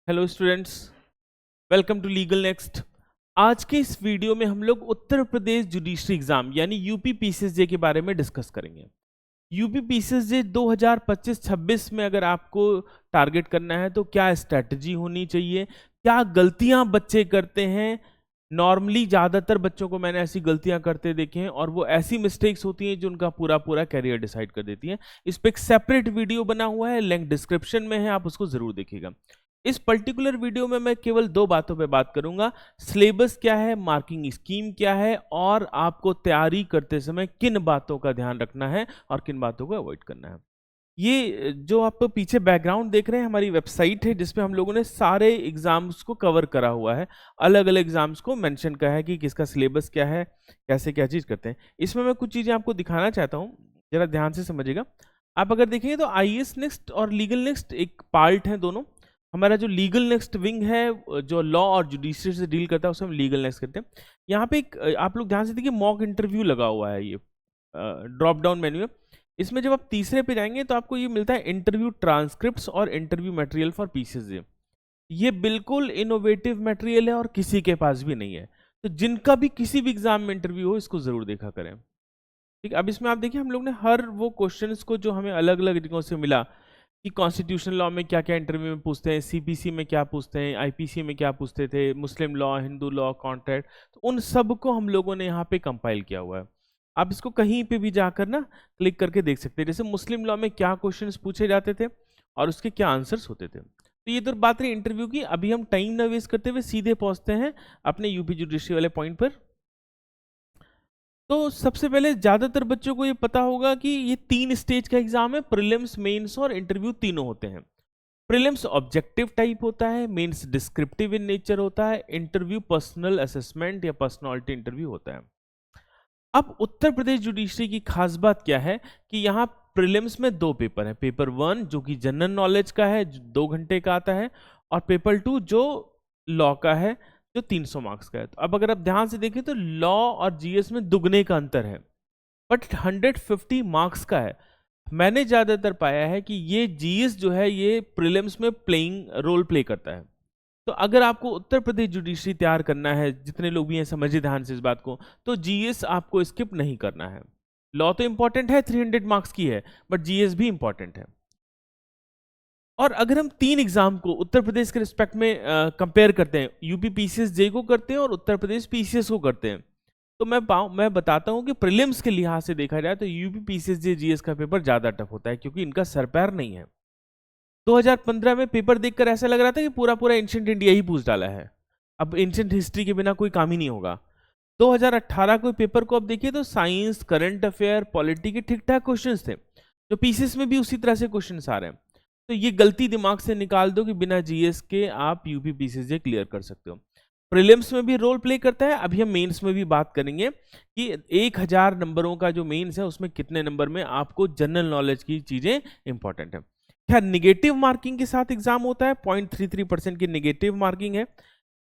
Hello students, welcome to legal next. आज के इस वीडियो में हम लोग उत्तर प्रदेश जुडिशरी एग्जाम यानी यूपी पीसीएसजे के बारे में डिस्कस करेंगे। यूपी पीसीएसजे 2025-26 में अगर आपको टारगेट करना है तो क्या स्ट्रैटेजी होनी चाहिए, क्या गलतियां बच्चे करते हैं। नॉर्मली ज़्यादातर बच्चों को मैंने ऐसी गलतियां करते देखे हैं और वो ऐसी मिस्टेक्स होती हैं जो उनका पूरा पूरा कैरियर डिसाइड कर देती हैं। इस पर एक सेपरेट वीडियो बना हुआ है, लिंक डिस्क्रिप्शन में है, आप उसको ज़रूर देखिएगा। इस पर्टिकुलर वीडियो में मैं केवल दो बातों पे बात करूंगा, सिलेबस क्या है, मार्किंग स्कीम क्या है और आपको तैयारी करते समय किन बातों का ध्यान रखना है और किन बातों को अवॉइड करना है। ये जो आप पीछे बैकग्राउंड देख रहे हैं हमारी वेबसाइट है जिसपे हम लोगों ने सारे एग्जाम्स को कवर करा हुआ है, अलग अलग एग्जाम्स को मेंशन किया है कि किसका सिलेबस क्या है, कैसे क्या चीज़ करते हैं। इसमें मैं कुछ चीज़ें आपको दिखाना चाहता हूँ, जरा ध्यान से समझिएगा। आप अगर देखेंगे तो आईएएस नेक्स्ट और लीगल नेक्स्ट एक पार्ट है दोनों। हमारा जो लीगल नेक्स्ट विंग है जो लॉ और जुडिशरी से डील करता है उसे हम लीगल नेक्स्ट करते हैं। यहाँ पे एक आप लोग ध्यान से देखिए मॉक इंटरव्यू लगा हुआ है, ये ड्रॉप डाउन मेन्यू है। इसमें जब आप तीसरे पे जाएंगे तो आपको ये मिलता है इंटरव्यू ट्रांसक्रिप्ट्स और इंटरव्यू मटेरियल फॉर पीसीएसजे। ये बिल्कुल इनोवेटिव मटेरियल है और किसी के पास भी नहीं है, तो जिनका भी किसी भी एग्जाम में इंटरव्यू हो इसको जरूर देखा करें। ठीक, अब इसमें आप देखिए हम लोग ने हर वो क्वेश्चंस को जो हमें अलग अलग जगहों से मिला कि कॉन्स्टिट्यूशनल लॉ में क्या क्या इंटरव्यू में पूछते हैं, सीपीसी में क्या पूछते हैं, आईपीसी में क्या पूछते थे, मुस्लिम लॉ, हिंदू लॉ, कॉन्ट्रैक्ट, तो उन सब को हम लोगों ने यहाँ पे कंपाइल किया हुआ है। आप इसको कहीं पे भी जाकर ना क्लिक करके देख सकते हैं, जैसे मुस्लिम लॉ में क्या क्वेश्चंस पूछे जाते थे और उसके क्या आंसर्स होते थे। तो ये तो बात रही इंटरव्यू की। अभी हम टाइम ना वेस्ट करते हुए सीधे पहुंचते हैं अपने यूपी जुडिशरी वाले पॉइंट पर। तो सबसे पहले ज्यादातर बच्चों को ये पता होगा कि ये 3 स्टेज का एग्जाम है, प्रीलिम्स, मेंस और इंटरव्यू तीनों होते हैं। प्रीलिम्स ऑब्जेक्टिव टाइप होता है, मेंस डिस्क्रिप्टिव इन नेचर होता है, इंटरव्यू पर्सनल असेसमेंट या पर्सनालिटी इंटरव्यू होता है। अब उत्तर प्रदेश जुडिशरी की खास बात क्या है कि यहाँ प्रीलिम्स में 2 पेपर हैं, पेपर 1 जो कि जनरल नॉलेज का है, 2 घंटे का आता है, और पेपर 2 जो लॉ का है, जो 300 मार्क्स का है। तो अब अगर आप ध्यान से देखें तो लॉ और जीएस में दुगने का अंतर है, बट 150 मार्क्स का है। मैंने ज्यादातर पाया है कि ये जीएस जो है ये प्रीलिम्स में प्लेइंग रोल प्ले करता है। तो अगर आपको उत्तर प्रदेश जुडिशरी तैयार करना है, जितने लोग भी हैं समझिए ध्यान से इस बात को, तो जीएस आपको स्किप नहीं करना है। लॉ तो इंपॉर्टेंट है, 300 मार्क्स की है, बट जीएस भी इंपॉर्टेंट है। और अगर हम 3 एग्जाम को उत्तर प्रदेश के रिस्पेक्ट में कंपेयर करते हैं, यूपी पीसीएस जे को करते हैं और उत्तर प्रदेश पीसीएस को करते हैं, तो मैं बताता हूं कि प्रीलिम्स के लिहाज से देखा जाए तो यूपी पीसीएस जे जीएस का पेपर ज्यादा टफ होता है, क्योंकि इनका सर पैर नहीं है। 2015 में पेपर देखकर ऐसा लग रहा था कि पूरा पूरा एंशिएंट इंडिया ही पूछ डाला है, अब एंशिएंट हिस्ट्री के बिना कोई काम ही नहीं होगा। 2018 के पेपर को अब देखिए तो साइंस, करंट अफेयर, पॉलिटी के ठीक ठाक क्वेश्चंस थे, जो पीसीएस में भी उसी तरह से क्वेश्चंस आ रहे हैं। तो ये गलती दिमाग से निकाल दो कि बिना जीएस के आप यूपी पीसीएस क्लियर कर सकते हो। प्रीलिम्स में भी रोल प्ले करता है। अभी हम मेंस में भी बात करेंगे कि 1000 नंबरों का जो मेंस है उसमें कितने नंबर में आपको जनरल नॉलेज की चीजें इंपॉर्टेंट है। क्या निगेटिव मार्किंग के साथ एग्जाम होता है, 0.33% की निगेटिव मार्किंग है।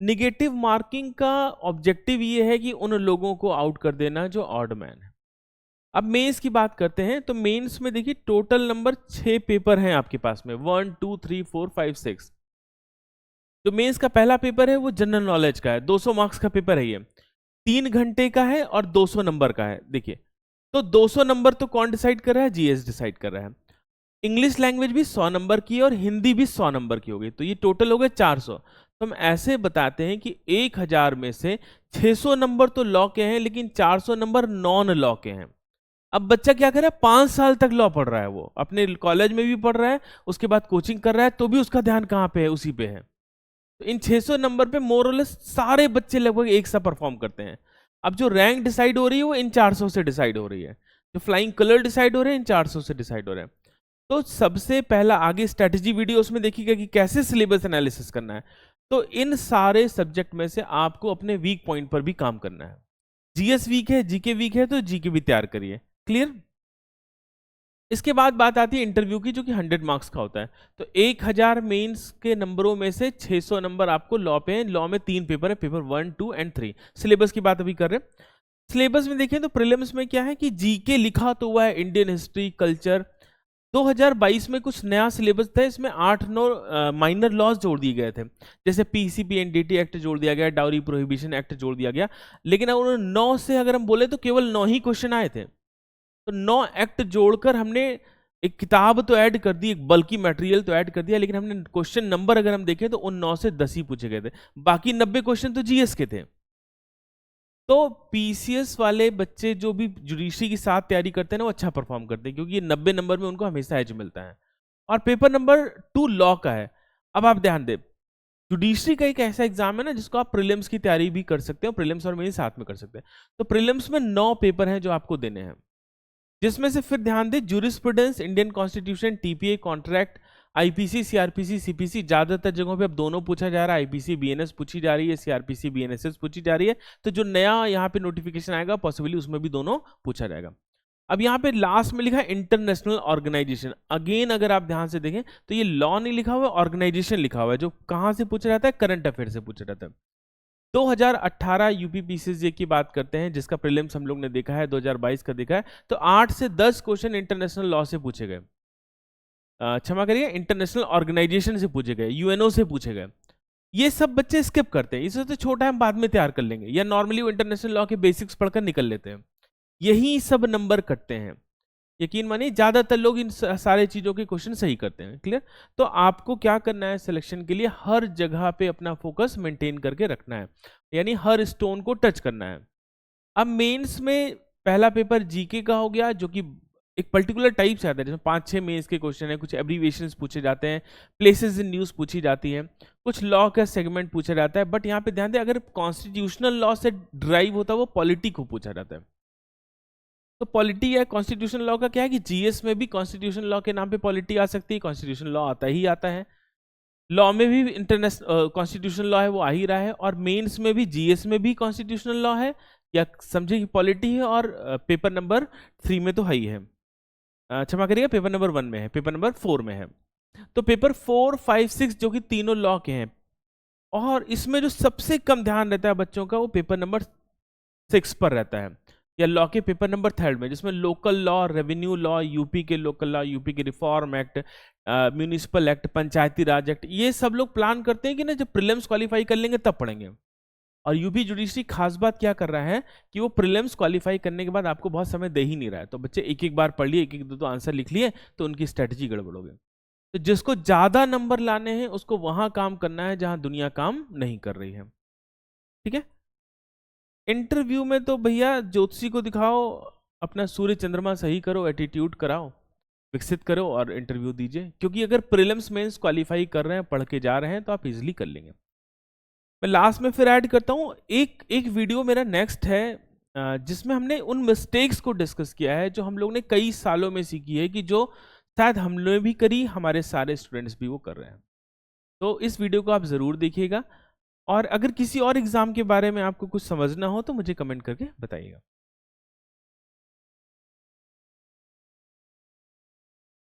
निगेटिव मार्किंग का ऑब्जेक्टिव ये है कि उन लोगों को आउट कर देना जो ऑड मैन है। अब मेंस की बात करते हैं तो मेंस में देखिए टोटल नंबर 6 पेपर हैं आपके पास में, 1 2 3 4 5 6। जो मेंस का पहला पेपर है वो जनरल नॉलेज का है, 200 मार्क्स का पेपर है, ये 3 घंटे का है और 200 नंबर का है। देखिए तो 200 नंबर तो कौन डिसाइड कर रहा है, जीएस डिसाइड कर रहा है। इंग्लिश लैंग्वेज भी 100 नंबर की है और हिंदी भी 100 नंबर की होगी, तो ये टोटल हो गए 400। तो हम ऐसे बताते हैं कि 1000 में से 600 नंबर तो लॉ के हैं, लेकिन 400 नंबर नॉन लॉ के हैं। अब बच्चा क्या कर रहा है, 5 साल तक लॉ पढ़ रहा है, वो अपने कॉलेज में भी पढ़ रहा है, उसके बाद कोचिंग कर रहा है, तो भी उसका ध्यान कहाँ पे है, उसी पे है। तो इन 600 नंबर पे मोरलेस सारे बच्चे लगभग एक सा परफॉर्म करते हैं। अब जो रैंक डिसाइड हो रही है वो इन 400 से डिसाइड हो रही है, जो फ्लाइंग कलर डिसाइड हो रहे हैं इन 400 से डिसाइड हो रहे हैं। तो सबसे पहला आगे स्ट्रेटजी वीडियो उसमें देखिएगा कि कैसे सिलेबस एनालिसिस करना है। तो इन सारे सब्जेक्ट में से आपको अपने वीक पॉइंट पर भी काम करना है। जीएस वीक है, जीके वीक है, तो जीके भी तैयार करिए। क्लियर। इसके बाद बात आती है इंटरव्यू की, जो कि 100 मार्क्स का होता है। तो 1000 मेंस के नंबरों में से 600 नंबर आपको लॉ पे हैं। लॉ में 3 पेपर है, पेपर 1 2 एंड 3। सिलेबस की बात अभी कर रहे हैं। सिलेबस में देखें तो प्रीलिम्स में क्या है कि जीके लिखा तो हुआ है, इंडियन हिस्ट्री, कल्चर, 2022 में कुछ नया सिलेबस था, इसमें 8-9 माइनर लॉज जोड़ दिए गए थे, जैसे पीसीपीएनडीटी एक्ट जोड़ दिया गया, डाउरी प्रोहिबिशन एक्ट जोड़ दिया गया। लेकिन अब उन्होंने 9 से अगर हम बोले तो केवल 9 ही क्वेश्चन आए थे। तो 9 एक्ट जोड़कर हमने एक किताब तो ऐड कर दी, एक बल्कि मटेरियल तो ऐड कर दिया, लेकिन हमने क्वेश्चन नंबर अगर हम देखें तो उन 9 से 10 ही पूछे गए थे, बाकी 90 क्वेश्चन तो जीएस के थे। तो पीसीएस वाले बच्चे जो भी जुडिशरी के साथ तैयारी करते हैं ना, वो अच्छा परफॉर्म करते हैं, क्योंकि ये 90 नंबर में उनको हमेशा एज मिलता है। और पेपर नंबर 2 लॉ का है। अब आप ध्यान दें, जुडिशरी का एक ऐसा एग्जाम है ना जिसको आप प्रीलिम्स की तैयारी भी कर सकते हो, प्रीलिम्स और मेन साथ में कर सकते हैं। तो प्रीलिम्स में 9 पेपर हैं जो आपको देने हैं, जिसमें से फिर ध्यान दें, jurisprudence, Indian constitution, TPA, contract, IPC, CrPC, CPC, ज्यादातर जगहों पे अब दोनों पूछा जा रहा है, आईपीसी बीएनएस पूछी जा रही है, सीआरपीसी बीएनएसएस पूछी जा रही है। तो जो नया यहाँ पे नोटिफिकेशन आएगा पॉसिबली उसमें भी दोनों पूछा जाएगा। अब यहाँ पे लास्ट में लिखा है इंटरनेशनल ऑर्गेनाइजेशन। अगेन अगर आप ध्यान से देखें तो ये लॉ नहीं लिखा हुआ है, ऑर्गेनाइजेशन लिखा हुआ है, जो कहाँ से पूछा जाता है, करंट अफेयर से पूछा जाता है। 2018 यूपी पीसीजे की बात करते हैं, जिसका प्रीलिम्स हम लोग ने देखा है, 2022 का देखा है, तो 8 से 10 क्वेश्चन इंटरनेशनल लॉ से पूछे गए, क्षमा करिए, इंटरनेशनल ऑर्गेनाइजेशन से पूछे गए, यूएनओ से पूछे गए। ये सब बच्चे स्किप करते हैं, इसे तो छोटा हम बाद में तैयार कर लेंगे, या नॉर्मली वो इंटरनेशनल लॉ के बेसिक्स पढ़कर निकल लेते हैं, यही सब नंबर कटते हैं। यकीन मानिए ज्यादातर लोग इन सारे चीजों के क्वेश्चन सही करते हैं। क्लियर? तो आपको क्या करना है सिलेक्शन के लिए, हर जगह पे अपना फोकस मेंटेन करके रखना है, यानी हर स्टोन को टच करना है। अब मेंस में पहला पेपर जीके का हो गया, जो कि एक पर्टिकुलर टाइप से आता है, जिसमें 5-6 मेंस के क्वेश्चन है, कुछ एब्रीविएशंस पूछे जाते हैं, प्लेसेस इन न्यूज़ पूछी जाती है, कुछ लॉ का सेगमेंट पूछा जाता है। बट यहाँ पे ध्यान दें, अगर कॉन्स्टिट्यूशनल लॉ से ड्राइव होता है वो पॉलिटी को पूछा जाता है। तो पॉलिटी या कॉन्स्टिट्यूशनल लॉ का क्या है कि जीएस में भी कॉन्स्टिट्यूशनल लॉ के नाम पे पॉलिटी आ सकती है, कॉन्स्टिट्यूशनल लॉ आता ही आता है, लॉ में भी इंटरनेशनल कॉन्स्टिट्यूशनल लॉ है वो आ ही रहा है, और मेंस में भी जीएस में भी कॉन्स्टिट्यूशनल लॉ है, या समझे कि पॉलिटी है, और पेपर नंबर 3 में तो है ही है, क्षमा करिएगा, पेपर नंबर 1 में है, पेपर नंबर 4 में है। तो पेपर 4, 5, 6 जो कि तीनों लॉ के हैं, और इसमें जो सबसे कम ध्यान रहता है बच्चों का वो पेपर नंबर 6 पर रहता है, या लॉ के पेपर नंबर 3 में, जिसमें local law, revenue law, UP के लोकल लॉ, यूपी के रिफॉर्म एक्ट, म्यूनिसिपल एक्ट, पंचायती राज एक्ट, ये सब लोग प्लान करते हैं कि ना जब प्रीलिम्स क्वालिफाई कर लेंगे तब पढ़ेंगे। और यूपी जुडिशरी खास बात क्या कर रहा है कि वो प्रीलिम्स क्वालिफाई करने के बाद आपको बहुत समय दे ही नहीं रहा है, तो बच्चे एक एक बार पढ़ लिए, एक एक दो आंसर लिख लिए, तो उनकी स्ट्रेटजी गड़बड़ हो गई। तो जिसको ज्यादा नंबर लाने हैं उसको वहां काम करना है जहां दुनिया काम नहीं कर रही है। ठीक है? इंटरव्यू में तो भैया ज्योतिषी को दिखाओ, अपना सूर्य चंद्रमा सही करो, एटीट्यूड कराओ, विकसित करो और इंटरव्यू दीजिए, क्योंकि अगर प्रीलिम्स मेंस क्वालिफाई कर रहे हैं, पढ़ के जा रहे हैं, तो आप इजीली कर लेंगे। मैं लास्ट में फिर ऐड करता हूँ, एक वीडियो मेरा नेक्स्ट है, जिसमें हमने उन मिस्टेक्स को डिस्कस किया है जो हम लोग ने कई सालों में सीखी है, कि जो शायद हम लोग भी करी, हमारे सारे स्टूडेंट्स भी वो कर रहे हैं। तो इस वीडियो को आप ज़रूर देखिएगा, और अगर किसी और एग्ज़ाम के बारे में आपको कुछ समझना हो तो मुझे कमेंट करके बताइएगा।